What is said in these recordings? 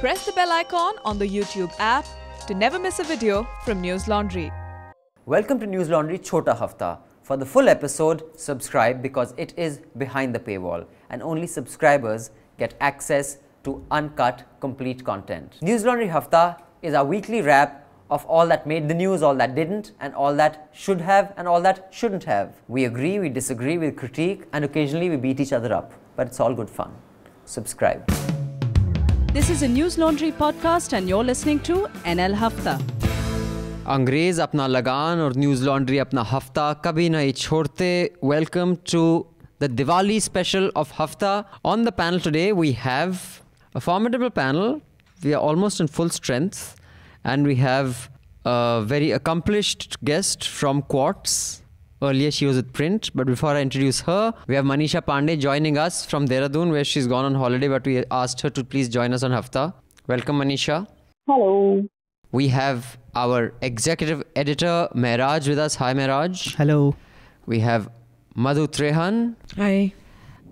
press the bell icon on the YouTube app to never miss a video from Newslaundry. Welcome to Newslaundry Chhota Hafta. For the full episode, subscribe because it is behind the paywall and only subscribers get access to uncut, complete content. Newslaundry Hafta is our weekly wrap of all that made the news, all that didn't, and all that should have and all that shouldn't have. We agree, we disagree, we critique, and occasionally we beat each other up. But it's all good fun. Subscribe. This is a Newslaundry podcast and you're listening to NL Hafta. अंग्रेज अपना लगान और news laundry अपना हफ्ता कभी नहीं छोड़ते. Welcome to the Diwali special of Hafta. On the panel today we have a formidable panel. We are almost in full strength and we have a very accomplished guest from Quartz. Earlier she was at Print, but before I introduce her, we have Manisha Pande joining us from Dehradun where she's gone on holiday, but we asked her to please join us on Hafta. Welcome Manisha. Hello. We have our executive editor Mehraj with us. Hi Mehraj. Hello. We have Madhu Trehan. Hi.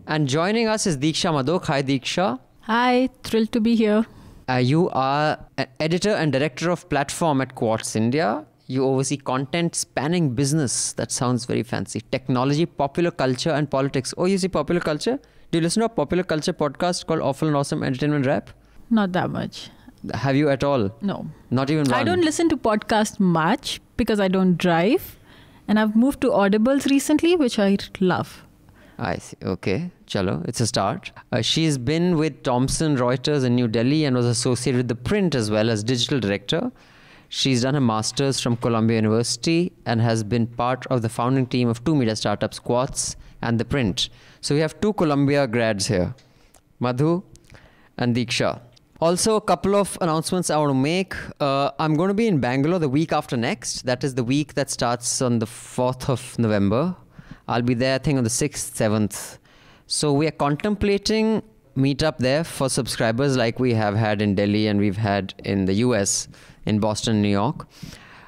And joining us is Diksha Madhok. Hi Diksha. Hi, thrilled to be here. You are an editor and director of platform at Quartz India. You oversee content spanning business. That sounds very fancy. Technology, popular culture and politics. Oh, you see popular culture? Do you listen to a popular culture podcast called Awful and Awesome Entertainment Rap? Not that much. Have you at all? No. Not even one? I don't listen to podcasts much because I don't drive. And I've moved to Audibles recently, which I love. I see. Okay. Chalo. It's a start. She's been with Thomson Reuters in New Delhi and was associated with the Print as well as digital director. She's done a master's from Columbia University and has been part of the founding team of two media startups, Quartz and The Print. So we have two Columbia grads here, Madhu and Diksha. Also, a couple of announcements I want to make. I'm going to be in Bangalore the week after next. That is the week that starts on the 4th of November. I'll be there, I think, on the 6th, 7th. So we are contemplating meetup there for subscribers like we have had in Delhi and we've had in the US, in Boston, New York.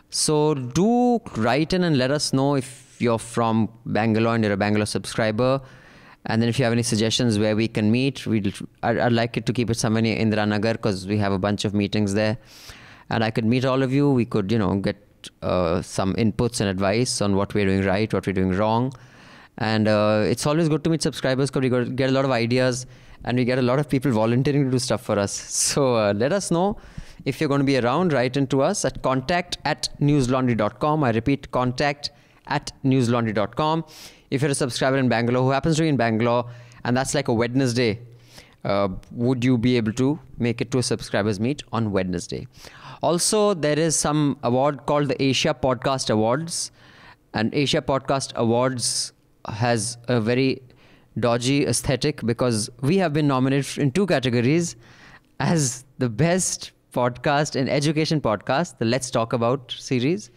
So do write in and let us know if you're from Bangalore and you're a Bangalore subscriber. And then if you have any suggestions where we can meet, I'd like it to keep it somewhere near Indira Nagar because we have a bunch of meetings there. And I could meet all of you. We could, get some inputs and advice on what we're doing right, what we're doing wrong. And it's always good to meet subscribers because we get a lot of ideas and we get a lot of people volunteering to do stuff for us. So let us know if you're going to be around. Write into us at contact@newslaundry.com. I repeat, contact@newslaundry.com. If you're a subscriber in Bangalore who happens to be in Bangalore and that's like a Wednesday, would you be able to make it to a subscribers meet on Wednesday? Also, there is some award called the Asia Podcast Awards. And Asia Podcast Awards has a very dodgy aesthetic because we have been nominated in two categories as the best podcast and education podcast, the Let's Talk About series,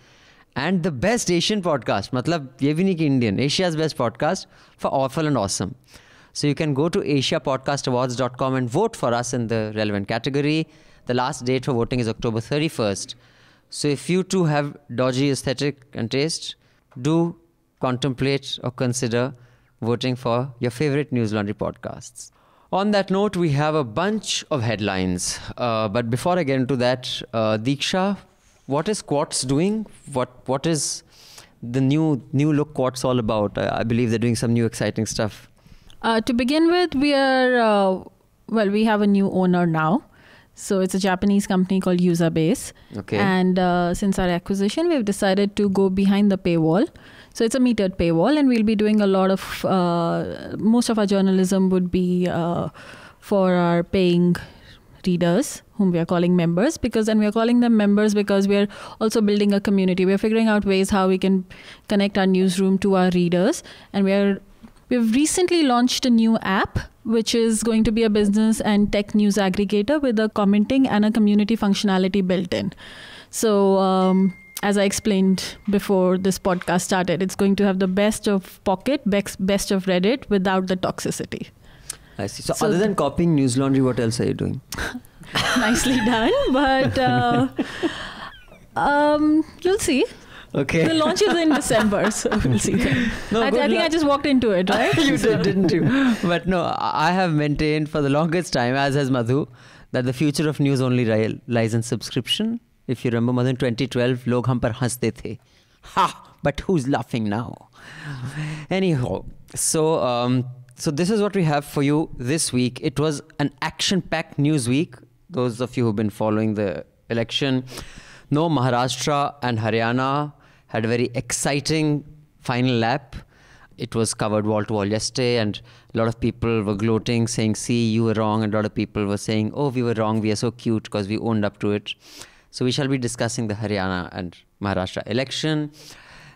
and the best Asian podcast, matlab ye bhi nahi ki Indian, Asia's best podcast for Awful and Awesome. So you can go to asiapodcastawards.com and vote for us in the relevant category. The last date for voting is October 31st. So if you too have dodgy aesthetic and taste, do contemplate or consider voting for your favorite Newslaundry podcasts. On that note, we have a bunch of headlines. But before I get into that, Diksha, what is Quartz doing? What is the new look Quartz all about? I believe they're doing some new exciting stuff. To begin with, we are, we have a new owner now. So it's a Japanese company called Usabase. Okay. And since our acquisition, we've decided to go behind the paywall. So it's a metered paywall and we'll be doing a lot of, most of our journalism would be for our paying readers, whom we are calling members, and we are calling them members because we are also building a community. We're figuring out ways how we can connect our newsroom to our readers. And we've recently launched a new app, which is going to be a business and tech news aggregator with a commenting and a community functionality built in. So as I explained before this podcast started, it's going to have the best of Pocket, best of Reddit without the toxicity. I see. So other than copying Newslaundry, what else are you doing? Nicely done, but you'll see. Okay. The launch is in December, so we'll see. No, I think I just walked into it, right? You did, didn't you? But no, I have maintained for the longest time, as has Madhu, that the future of news only lies in subscription. If you remember, Madhu, in 2012, log hum par haste the. Ha! But who's laughing now? Anyhow, so this is what we have for you this week. It was an action-packed news week. Those of you who've been following the election know Maharashtra and Haryana had a very exciting final lap. It was covered wall to wall yesterday, and a lot of people were gloating, saying, see, you were wrong. And a lot of people were saying, oh, we were wrong. We are so cute because we owned up to it. So we shall be discussing the Haryana and Maharashtra election.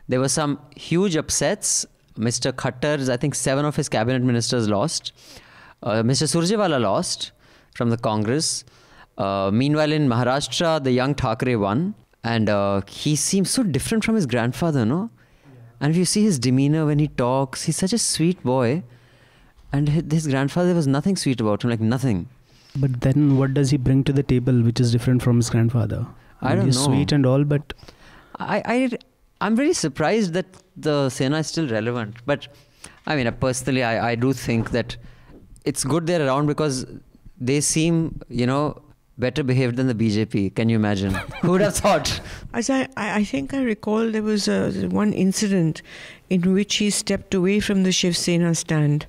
There were some huge upsets. Mr. Khattar's, I think 7 of his cabinet ministers lost. Mr. Surjewala lost from the Congress. Meanwhile, in Maharashtra, the young Thackeray won. And he seems so different from his grandfather, no? And if you see his demeanor when he talks, he's such a sweet boy. And his grandfather, there was nothing sweet about him, like nothing. But then what does he bring to the table which is different from his grandfather? I don't he's know. Sweet and all, but... I'm very surprised that the Sena is still relevant. But I mean, personally, I do think that it's good they're around because they seem, better behaved than the BJP. Can you imagine? Who would have thought? As I think I recall there was one incident in which he stepped away from the Shiv Sena stand.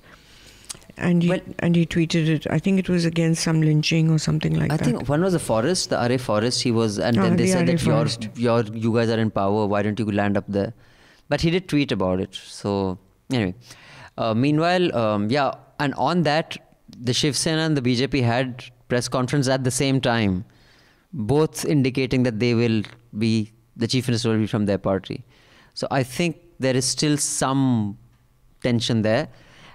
And he tweeted it. I think it was against some lynching or something like that. I think one was the forest, the Array forest. He was, and then they said that you guys are in power. Why don't you land up there? But he did tweet about it. So anyway, meanwhile, and on that, the Shiv Sena and the BJP had press conference at the same time, both indicating that the chief minister will be from their party. So I think there is still some tension there.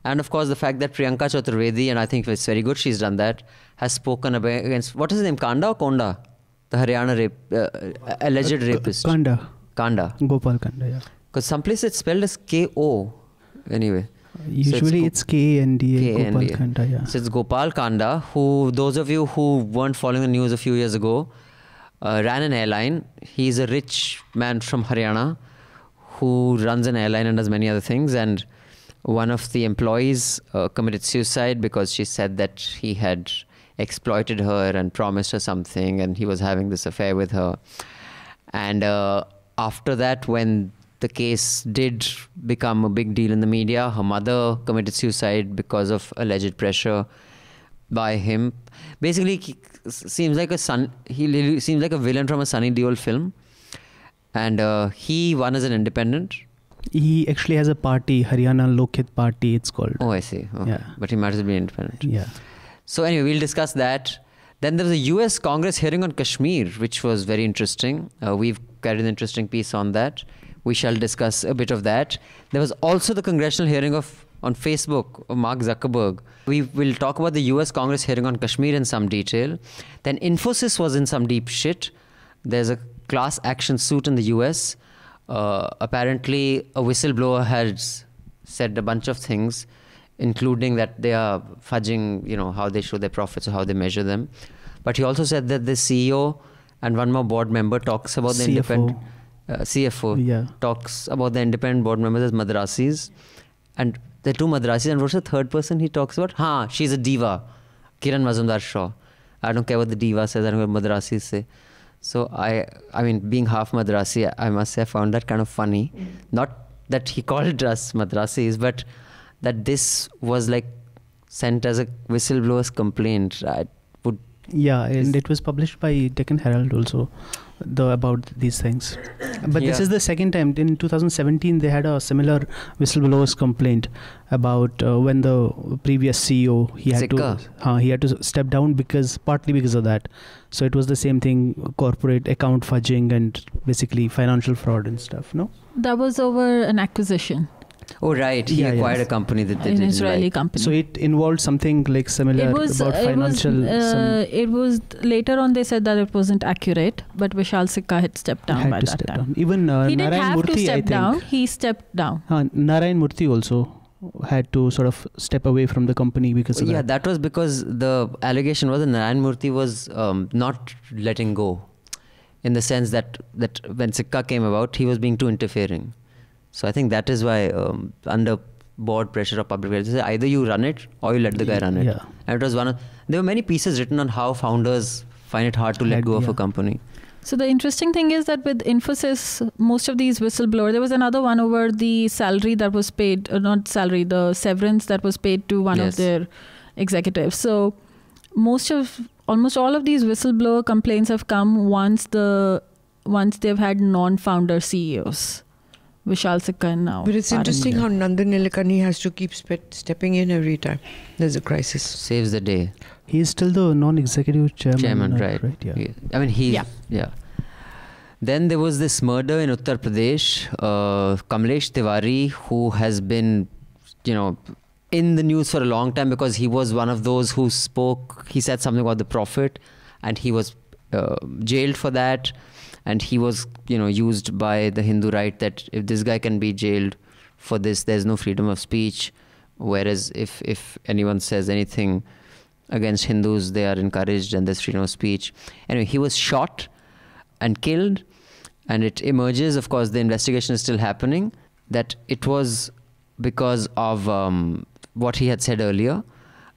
And of course, the fact that Priyanka Chaturvedi, and I think it's very good she's done that, has spoken against, what is his name, Kanda or Konda? The Haryana alleged rapist. Kanda. Gopal Kanda, yeah. Because someplace it's spelled as K-O. Anyway. Usually so it's K-A-N-D-A, Gopal Kanda, yeah. So it's Gopal Kanda, who, those of you who weren't following the news a few years ago, ran an airline. He's a rich man from Haryana who runs an airline and does many other things. And one of the employees committed suicide because she said that he had exploited her and promised her something, and he was having this affair with her. And after that, when the case did become a big deal in the media, her mother committed suicide because of alleged pressure by him. Basically, he seems like a villain from a Sunny Deol film. And he won as an independent. He actually has a party, Haryana Lokhit Party, it's called. Oh, I see. Oh, yeah. But he matters to be independent. Yeah. So anyway, we'll discuss that. Then there was a US Congress hearing on Kashmir, which was very interesting. We've carried an interesting piece on that. We shall discuss a bit of that. There was also the congressional hearing on Facebook of Mark Zuckerberg. We will talk about the US Congress hearing on Kashmir in some detail. Then Infosys was in some deep shit. There's a class action suit in the US. Apparently, a whistleblower has said a bunch of things, including that they are fudging, how they show their profits or how they measure them. But he also said that the CEO and one more board member talks about the independent... CFO talks about the independent board members as Madrasis. And there are 2 Madrasis. And what's the third person he talks about? She's a diva. Kiran Mazumdar-Shaw. I don't care what the diva says. I don't care what Madrasis say. So I mean, being half Madrasi, I must say I found that kind of funny. Not that he called us Madrasis, but that this was like sent as a whistleblower's complaint. And it was published by Deccan Herald also, about these things. But this is the second time. In 2017, they had a similar whistleblower's complaint about when the previous CEO, he had to step down partly because of that. So it was the same thing, corporate account fudging and basically financial fraud and stuff, no? That was over an acquisition. Oh, right. He acquired a company that they didn't like. An Israeli company. So it involved something like similar about financial... It was later on they said that it wasn't accurate, but Vishal Sikka had stepped down by that time. Even he didn't Narayan have Murthy, to step I think. down. He stepped down. Narayan Murthy also had to sort of step away from the company because of that. Yeah, that was because the allegation was that Narayan Murthy was not letting go, in the sense that when Sikka came about, he was being too interfering. So I think that is why under board pressure of public relations, either you run it or you let the guy run it. Yeah. And it was There were many pieces written on how founders find it hard to let go of a company. So the interesting thing is that with Infosys, most of these whistleblowers, there was another one over the salary that was paid, not salary, the severance that was paid to one of their executives. So almost all of these whistleblower complaints have come once they've had non-founder CEOs. Vishal Sikka now. But it's interesting how Nandan Nilekani has to keep stepping in every time there's a crisis. Saves the day. He is still the non-executive chairman. Right? Yeah. I mean, yeah. Then there was this murder in Uttar Pradesh. Kamlesh Tiwari, who has been, in the news for a long time because he was one of those who spoke. He said something about the Prophet, and he was jailed for that. And he was, used by the Hindu right that if this guy can be jailed for this, there's no freedom of speech. Whereas if anyone says anything against Hindus, they are encouraged and there's freedom of speech. Anyway, he was shot and killed. And it emerges, of course, the investigation is still happening, that it was because of what he had said earlier.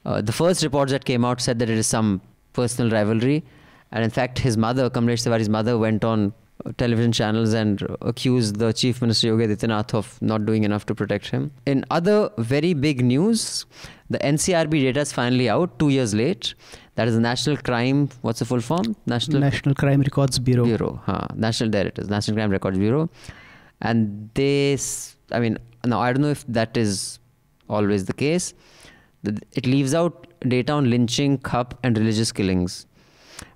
The first reports that came out said that it is some personal rivalry. And in fact, his mother, Kamlesh Tiwari's mother, went on television channels and accused the Chief Minister Yogi Adityanath of not doing enough to protect him. In other very big news, the NCRB data is finally out 2 years late. That is the National Crime, what's the full form? National Crime Records Bureau. National Crime Records Bureau. And now I don't know if that is always the case. It leaves out data on lynching, khap and religious killings.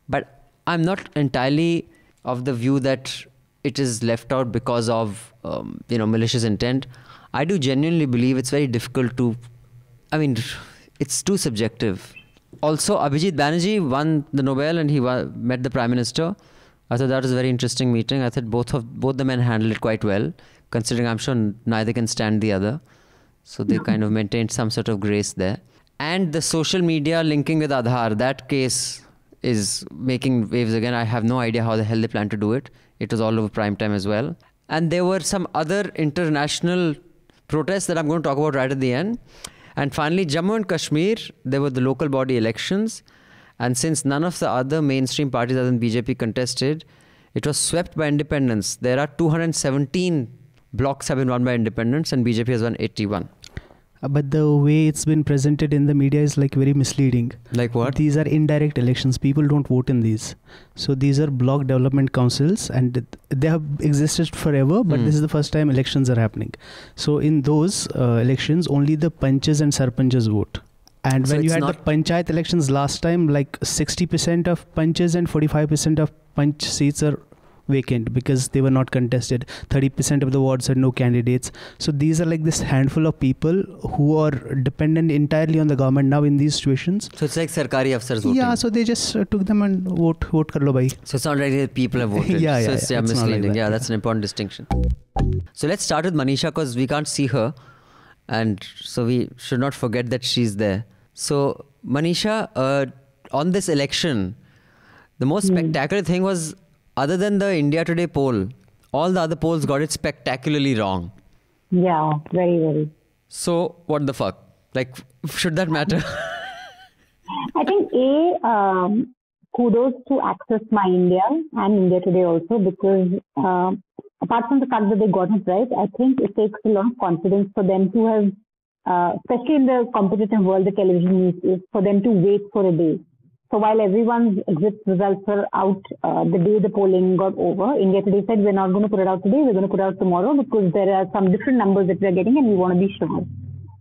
But I'm not entirely of the view that it is left out because of, malicious intent. I do genuinely believe it's very difficult to, it's too subjective. Also, Abhijit Banerjee won the Nobel and he met the Prime Minister. I thought that was a very interesting meeting. I thought both the men handled it quite well, considering I'm sure neither can stand the other. So they kind of maintained some sort of grace there. And the social media linking with Aadhaar, that case is making waves again. I have no idea how the hell they plan to do it. It was all over prime time as well. And there were some other international protests that I'm going to talk about right at the end. And finally, Jammu and Kashmir, there were the local body elections. And since none of the other mainstream parties other than BJP contested, it was swept by independents. There are 217 blocks have been won by independents and BJP has won 81. But the way it's been presented in the media is very misleading. Like what? These are indirect elections. People don't vote in these. So these are block development councils and they have existed forever, but this is the first time elections are happening. So in those elections, only the panchas and sarpanchas vote. And when you had the panchayat elections last time, 60% of panchas and 45% of panch seats are vacant because they were not contested. 30% of the wards had no candidates. So these are this handful of people who are dependent entirely on the government now in these situations. So it's like Sarkari Afsars voting. Yeah, so they just took them and vote kar lo bhai. So it's not like the people have voted. It's misleading. Like that's an important distinction. So let's start with Manisha because we can't see her. And so we should not forget that she's there. So Manisha, on this election, the most spectacular thing was, other than the India Today poll, all the other polls got it spectacularly wrong. Yeah, very, very. So, what the fuck? Should that matter? I think kudos to Access My India and India Today also, because apart from the fact that they got it right, I think it takes a lot of confidence for them to have, especially in the competitive world, the television news is for them to wait for a day. So while everyone's exit results were out the day the polling got over, India Today said, we're not going to put it out today, we're going to put it out tomorrow because there are some different numbers that we're getting and we want to be sure.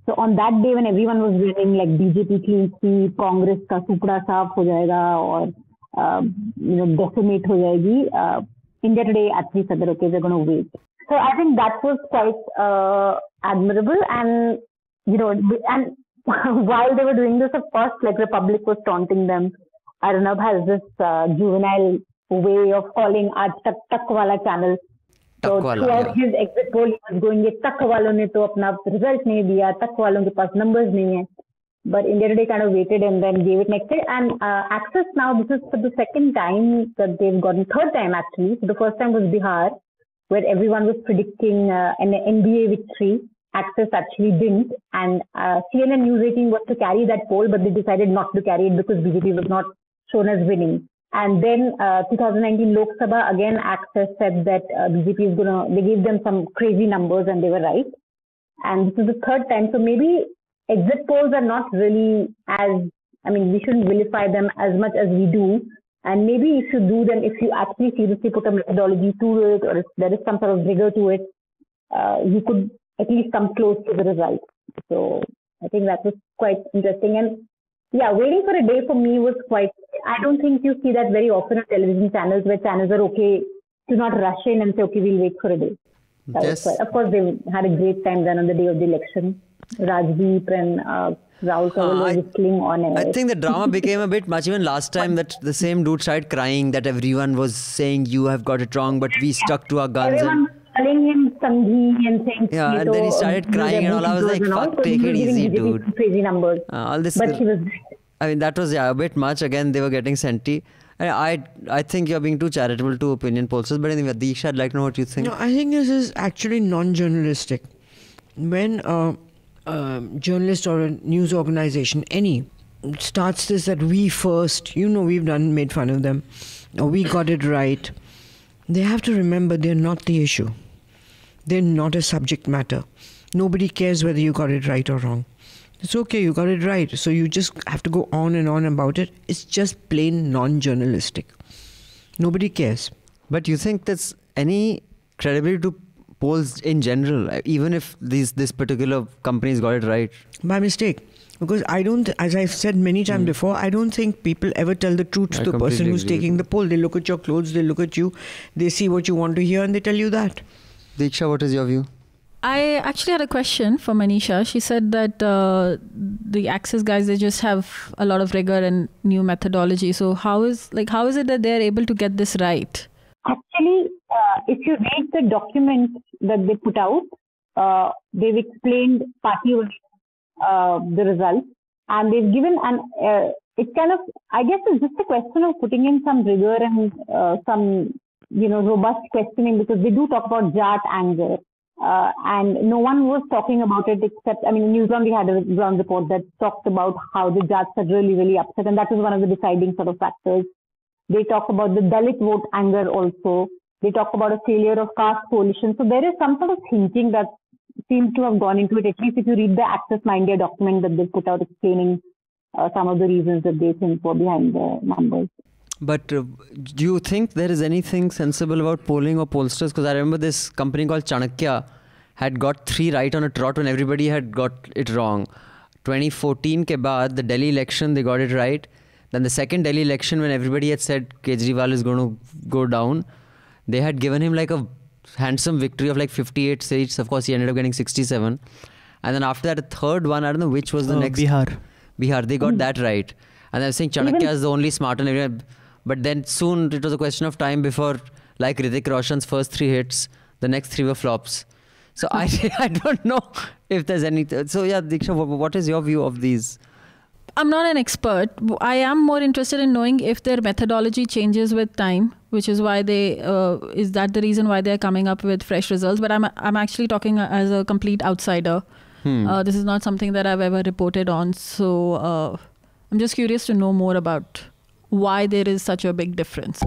So on that day when everyone was winning, like BJP clean sweep, Congress ka supda saaf ho jayega or decimate ho jayegi, India Today actually said that, okay, we're going to wait. So I think that was quite admirable and, and while they were doing this, of course, the public was taunting them. Arnab has this juvenile way of calling aaj tak wala channel. So throughout his exit poll, he was going, tak walon ne to apna result nahi diya, tak walon ke paas numbers nahi hai. But India Today kind of waited and then gave it next day. And Access now, this is for the second time that they've gotten, third time actually. So the first time was Bihar, where everyone was predicting an NDA victory. Access actually didn't. And CNN News 18 was to carry that poll, but they decided not to carry it because BJP was not shown as winning. And then 2019 Lok Sabha, again, Access said that BJP is they gave them some crazy numbers and they were right. And this is the third time. So maybe exit polls are not really we shouldn't vilify them as much as we do. And maybe if you do them, if you actually seriously put a methodology to it, or if there is some sort of rigor to it, you could at least come close to the result. So I think that was quite interesting. And yeah, waiting for a day for me was I don't think you see that very often on television channels, where channels are okay to not rush in and say, okay, we'll wait for a day. Yes. Of course, they had a great time then on the day of the election. Rajdeep and Rahul Kawal were whistling on air. I think the drama became a bit much. Even last time that the same dude started crying that everyone was saying you have got it wrong, but we stuck to our guns. Everyone was calling him Sanghi and saying... Yeah, and then he started crying and all. I was like, fuck, take it easy, dude. Crazy numbers. All this, but he was... I mean, that was a bit much. Again, they were getting senti. I think you're being too charitable to opinion pollsters. But anyway, Diksha, I'd like to know what you think. No, I think this is actually non-journalistic. When journalist or a news organization, any, starts this that we first, we've made fun of them, or we got it right, they have to remember they're not the issue. They're not a subject matter. Nobody cares whether you got it right or wrong. It's okay, you got it right. So you just have to go on and on about it. It's just plain non-journalistic. Nobody cares. But you think there's any credibility to polls in general, even if this particular company's got it right? By mistake. Because I don't, as I've said many times before, I don't think people ever tell the truth to the person who's taking the poll. They look at your clothes, they look at you, they see what you want to hear and they tell you that. Diksha, what is your view? I actually had a question for Manisha. She said that the Access guys, they just have a lot of rigor and new methodology. So how is it that they're able to get this right? Actually, if you read the document that they put out, they've explained party-wise the results, and they've given it's kind of, I guess it's just a question of putting in some rigor and some, robust questioning, because they do talk about Jat anger. And no one was talking about it except, Newslaundry had a ground report that talked about how the Jats are really, really upset, and that was one of the deciding sort of factors. They talk about the Dalit vote anger also. They talk about a failure of caste coalition. So there is some sort of thinking that seems to have gone into it, at least if you read the Access My India document that they put out explaining some of the reasons that they think were behind the numbers. But do you think there is anything sensible about polling or pollsters? Because I remember this company called Chanakya had got 3 right on a trot when everybody had got it wrong. 2014 ke baad, the Delhi election, they got it right. Then the second Delhi election, when everybody had said Kejriwal is going to go down, they had given him like a handsome victory of like 58 seats. Of course, he ended up getting 67. And then after that, a third one, I don't know which was the next. Bihar, they got that right. And I was saying Chanakya is the only smart and everyone. But then soon it was a question of time before, like Hrithik Roshan's first 3 hits, the next 3 were flops. So I don't know if there's anything. So yeah, Diksha, what is your view of these? I'm not an expert. I am more interested in knowing if their methodology changes with time, which is why is that the reason why they're coming up with fresh results? But I'm actually talking as a complete outsider. This is not something that I've ever reported on. So I'm just curious to know more about why there is such a big difference.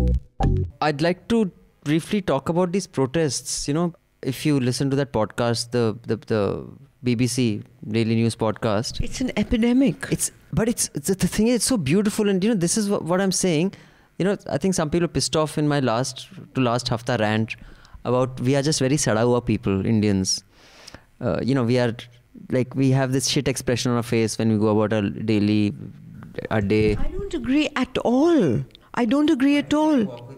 I'd like to briefly talk about these protests. If you listen to that podcast, the BBC Daily News podcast, it's an epidemic. But the thing is, it's so beautiful, and this is what I'm saying. I think some people are pissed off in my last Hafta rant about we are just very sadawa people, Indians. We are like, we have this shit expression on our face when we go about our day. I don't agree at all. I don't agree at all.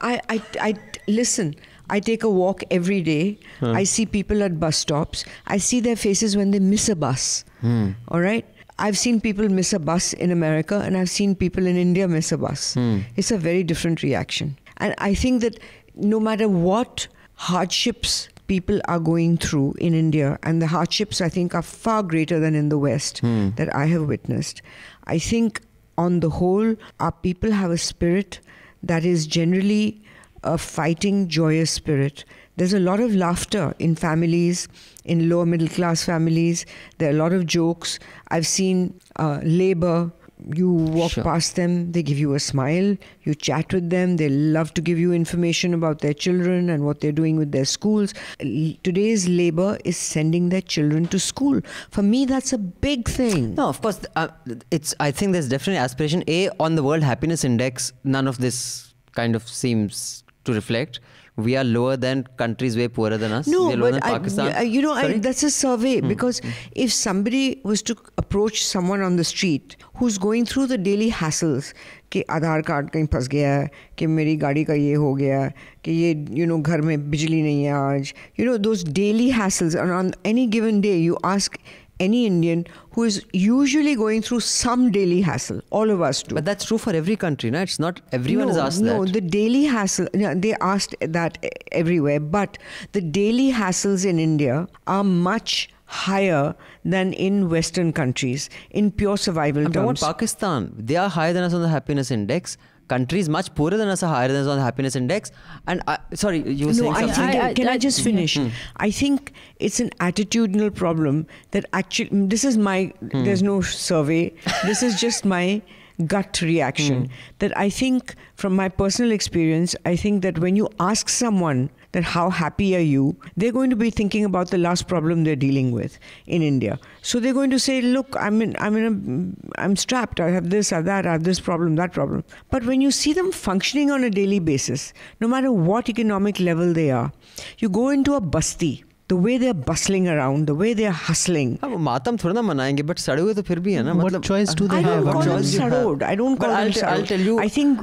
I listen. I take a walk every day. I see people at bus stops. I see their faces when they miss a bus. All right? I've seen people miss a bus in America, and I've seen people in India miss a bus. It's a very different reaction. And I think that no matter what hardships people are going through in India, and the hardships I think are far greater than in the West that I have witnessed, I think on the whole, our people have a spirit that is generally a fighting, joyous spirit there's a lot of laughter in families, in lower middle class families. There are a lot of jokes. I've seen labor. You walk past them, they give you a smile, you chat with them, they love to give you information about their children and what they're doing with their schools. Today's labor is sending their children to school. For me, that's a big thing. No, of course, I think there's definitely aspiration. On the World Happiness Index, none of this kind of seems to reflect. We are lower than countries way poorer than us. No, we are lower but than Pakistan. that's a survey because if somebody was to approach someone on the street who's going through the daily hassles, कि आधार card कहीं फंस गया है, कि मेरी गाड़ी का ये हो गया है, कि ये घर में बिजली नहीं है आज, those daily hassles, and on any given day you ask any Indian who is usually going through some daily hassle. All of us do. But that's true for every country, no? It's not everyone is asked that. No, the daily hassle, they asked that everywhere. But the daily hassles in India are much higher than in Western countries in pure survival terms. I'm talking about Pakistan. They are higher than us on the happiness index. Countries much poorer than us are higher than us on the happiness index. And sorry, you were saying something. Can I just finish? I think it's an attitudinal problem that actually, this is my, there's no survey. This is just my gut reaction. That I think, from my personal experience, I think that when you ask someone that how happy are you, they're going to be thinking about the last problem they're dealing with in India. So they're going to say, look, I'm strapped, I have this, I have that, I have this problem, that problem. But when you see them functioning on a daily basis, no matter what economic level they are, you go into a basti, the way they're bustling around, the way they're hustling. मातम थोड़ा ना मनाएंगे, but सड़े हुए तो फिर भी है ना. What choice do they have? I don't call them sarod. I don't call them sarod. I'll tell you. I think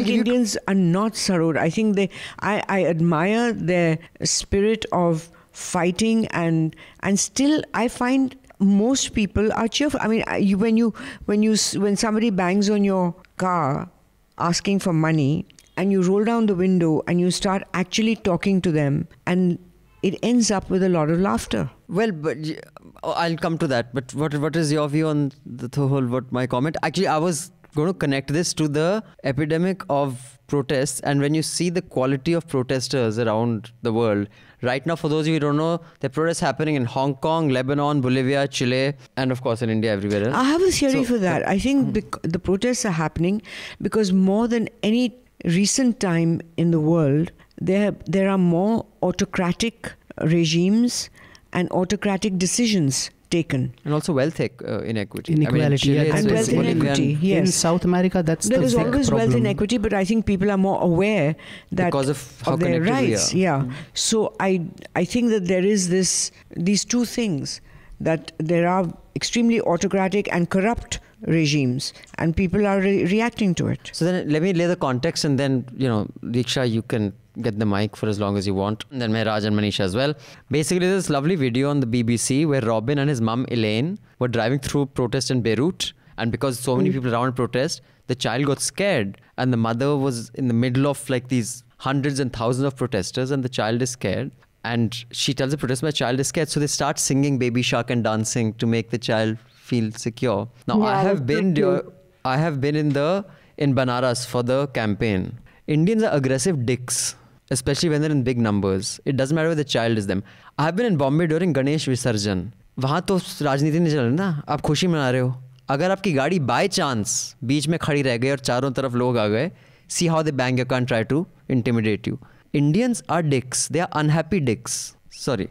Indians are not sarod. I think I admire their spirit of fighting and still I find most people are cheerful. I mean, when somebody bangs on your car asking for money and you roll down the window and you start actually talking to them, and it ends up with a lot of laughter. Well, but I'll come to that. But what is your view on the whole, my comment? Actually, I was going to connect this to the epidemic of protests. And when you see the quality of protesters around the world, right now, for those of you who don't know, there are protests happening in Hong Kong, Lebanon, Bolivia, Chile, and of course in India, everywhere else. I have a theory for that. I think the protests are happening because more than any recent time in the world, there are more autocratic regimes and autocratic decisions taken. And also wealth inequity. Inequality. And wealth inequity, yes. In South America, that's the big problem. There was always wealth inequity, but I think people are more aware that because of how their rights. we are. Yeah. So I think that there is these two things, that there are extremely autocratic and corrupt regimes, and people are reacting to it. So then let me lay the context, and then, Diksha, you can get the mic for as long as you want, and then Mehraj and Manisha as well. Basically, there's this lovely video on the BBC where Robin and his mum Elaine were driving through protest in Beirut, and because so many people around protest, the child got scared, and the mother was in the middle of like these hundreds and thousands of protesters, and the child is scared. And she tells the protesters, my child is scared. So they start singing Baby Shark and dancing to make the child feel secure. Now, Yeah, I have been in Banaras for the campaign. Indians are aggressive dicks, especially when they're in big numbers. It doesn't matter whether the child is them. I have been in Bombay during Ganesh Visarjan. वहाँ तो राजनीति नहीं चल रही ना, आप खुशी मना रहे हो. अगर आपकी गाड़ी बाय चांस बीच में खड़ी रह गई और चारों तरफ लोग आ गए, see how they bang your car and try to intimidate you. Indians are dicks. They are unhappy dicks. Sorry.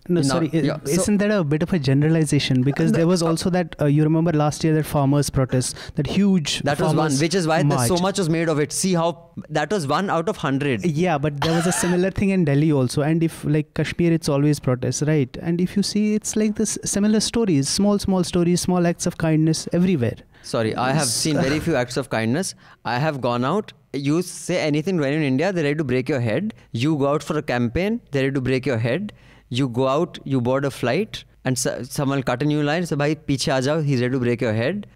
No, sorry. Isn't that a bit of a generalization? Because there was also that, you remember last year, that farmers' protest, that huge That was one, which is why so much was made of it. See how that was 1 out of 100. Yeah, but there was a similar thing in Delhi also. And if like Kashmir, it's always protests, right? And if you see, it's like this similar stories, small stories, small acts of kindness everywhere. Sorry, I have seen very few acts of kindness. I have gone out. You say anything to anyone in India, they're ready to break your head. You go out for a campaign, they're ready to break your head. You go out, you board a flight, and someone will cut a new line. So, bhai, piche aa jao, he's ready to break your head.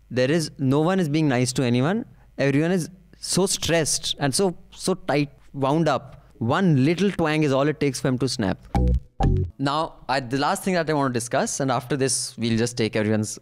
No one is being nice to anyone. Everyone is so stressed and so tight, wound up. One little twang is all it takes for him to snap. Now, the last thing that I want to discuss, and after this, we'll just take everyone's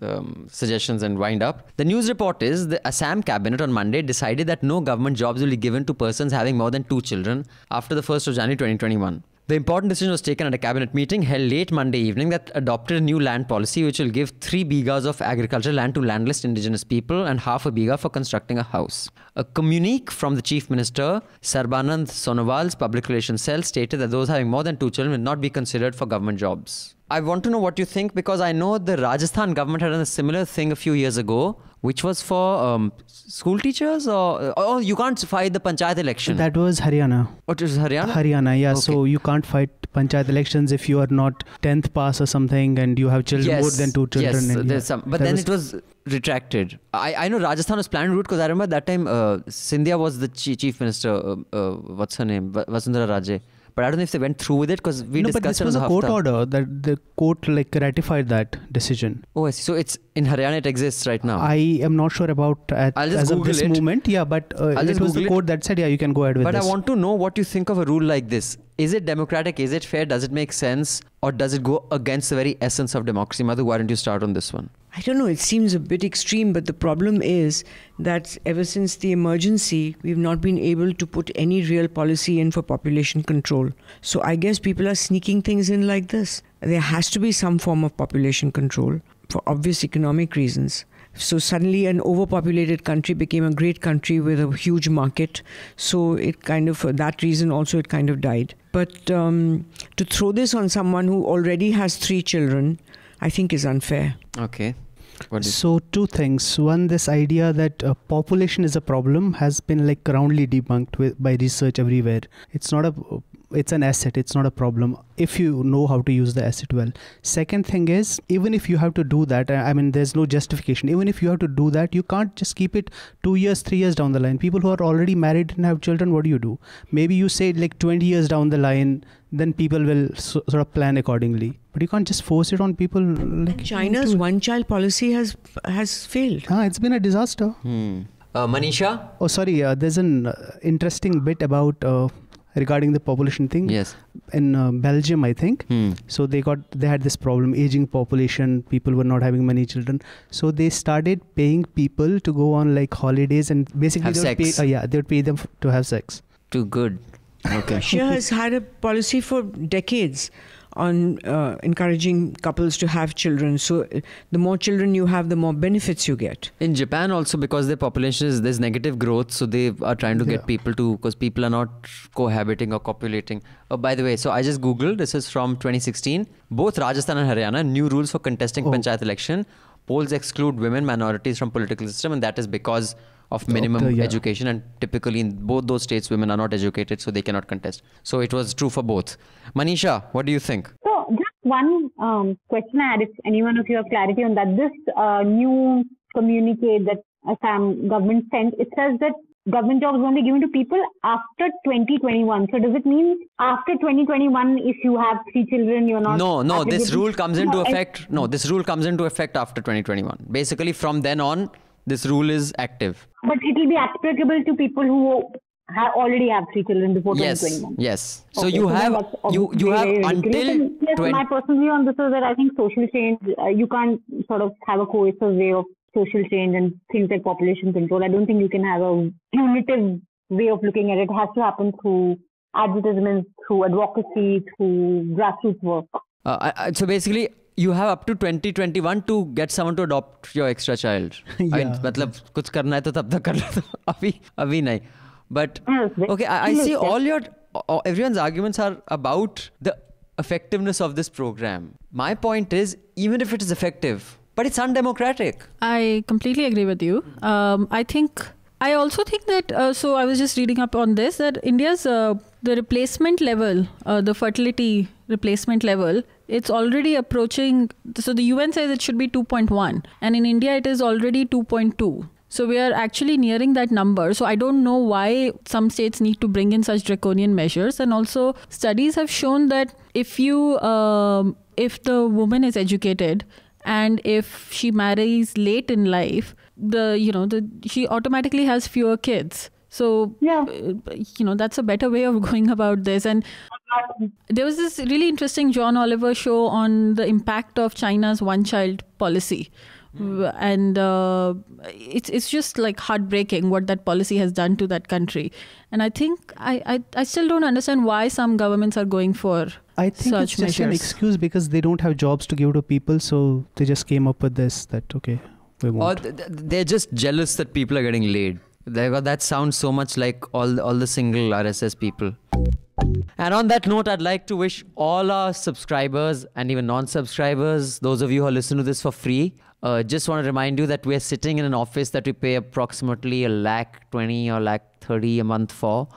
suggestions and wind up. The news report is the Assam cabinet on Monday decided that no government jobs will be given to persons having more than 2 children after the 1st of January 2021. The important decision was taken at a cabinet meeting held late Monday evening that adopted a new land policy which will give 3 bighas of agricultural land to landless indigenous people and half a bigha for constructing a house. A communique from the Chief Minister, Sarbanand Sonowal's public relations cell, stated that those having more than 2 children will not be considered for government jobs. I want to know what you think, because I know the Rajasthan government had done a similar thing a few years ago, which was for school teachers, or you can't fight the panchayat election. That was Haryana. What is Haryana? Haryana, yeah. Okay. So you can't fight panchayat elections if you are not 10th pass or something and you have children, more than 2 children. Yes, and there's some, but then it was retracted. I know Rajasthan was planning route because I remember that time Scindia was the chief minister. What's her name? Vasundhara Raje. But I don't know if they went through with it because we discussed it. But this was a court order that the court ratified that decision. Oh, I see. So it's in Haryana, it exists right now. I am not sure about as of this moment. Yeah, but it was the court that said, yeah, you can go ahead with this. But I want to know what you think of a rule like this. Is it democratic? Is it fair? Does it make sense? Or does it go against the very essence of democracy? Madhu, why don't you start on this one? I don't know, it seems a bit extreme, but the problem is that ever since the emergency, we've not been able to put any real policy in for population control. So I guess people are sneaking things in like this. There has to be some form of population control for obvious economic reasons. So suddenly an overpopulated country became a great country with a huge market. So it kind of, for that reason also, it kind of died. But to throw this on someone who already has 3 children, I think is unfair. Okay. So 2 things. One, this idea that population is a problem has been roundly debunked by research everywhere. It's an asset. It's not a problem if you know how to use the asset well. Second thing is, even if you have to do that, I mean, there's no justification. Even if you have to do that, you can't just keep it 2 years, 3 years down the line. People who are already married and have children, what do? Maybe you say 20 years down the line, then people will sort of plan accordingly. But you can't just force it on people. China's one-child policy has failed. It's been a disaster. Manisha? Oh, sorry. There's an interesting bit about regarding the population thing. Yes. In Belgium, I think. So they had this problem, aging population. People were not having many children. So they started paying people to go on holidays and basically they would pay them to have sex. Too good. Okay. Russia has had a policy for decades on encouraging couples to have children. So the more children you have, the more benefits you get. In Japan also, because their population there's negative growth, so they are trying to get people to, because people are not cohabiting or copulating. By the way, so I just Googled, this is from 2016. Both Rajasthan and Haryana, new rules for contesting panchayat election. Polls exclude women, minorities from political system, and that is because of minimum education, and typically in both those states women are not educated, so they cannot contest. So it was true for both. Manisha, what do you think? So just one question I had, if anyone of you have clarity on that. This new communique that Assam government sent, it says that government jobs won't be given to people after 2021. So does it mean after 2021, if you have 3 children, you're not... No, this rule comes into effect. No, this rule comes into effect after 2021. Basically from then on, this rule is active. But it will be applicable to people who already have 3 children before 2021. Yes. So you have until... My personal view on this is that I think social change, you can't sort of have a cohesive way of social change and things like population control. I don't think you can have a punitive way of looking at it. It has to happen through advertisements, through advocacy, through grassroots work. So basically, you have up to 2021 to get someone to adopt your extra child. Yeah. I mean, मतलब कुछ करना है तो तब तक कर लो, अभी नहीं. But okay, I see everyone's arguments are about the effectiveness of this program. My point is, even if it is effective, but it's undemocratic. I completely agree with you. I also think that, so I was just reading up on this, that India's, the replacement level, the fertility replacement level, it's already approaching, so the UN says it should be 2.1 and in India it is already 2.2. So we are actually nearing that number. So I don't know why some states need to bring in such draconian measures. And also studies have shown that if the woman is educated and if she marries late in life, she automatically has fewer kids. So, that's a better way of going about this. And there was this really interesting John Oliver show on the impact of China's one-child policy, And it's just like heartbreaking what that policy has done to that country. And I think I still don't understand why some governments are going for I think such it's just measures. an excuse because they don't have jobs to give to people, so they just came up with this that okay, we Or won't. they're just jealous that people are getting laid. That sounds so much like all the single RSS people. And on that note, I'd like to wish all our subscribers and even non-subscribers, those of you who listen to this for free, just want to remind you that we're sitting in an office that we pay approximately $120,000 or $130,000 a month for.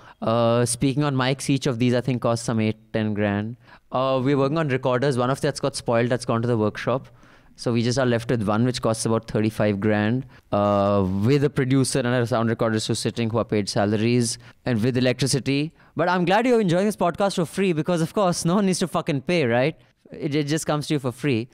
Speaking on mics, each of these I think costs some 8-10 grand. We're working on recorders. One of that's got spoiled, that's gone to the workshop. So we just are left with one which costs about 35 grand, with a producer and a sound recorder who's sitting who are paid salaries, and with electricity. But I'm glad you're enjoying this podcast for free because, of course, no one needs to fucking pay, right? It just comes to you for free.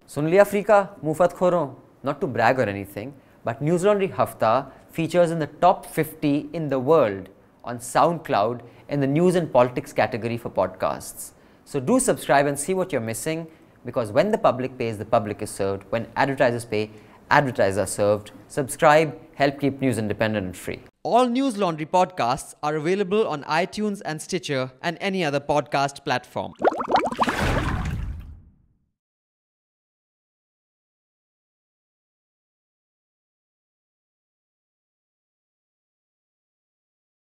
Sun liya free ka, mufat khoro. Not to brag or anything, but Newslaundry Hafta features in the top 50 in the world on SoundCloud in the news and politics category for podcasts. So do subscribe and see what you're missing. Because when the public pays, the public is served. When advertisers pay, advertisers are served. Subscribe, help keep news independent and free. All Newslaundry podcasts are available on iTunes and Stitcher and any other podcast platform.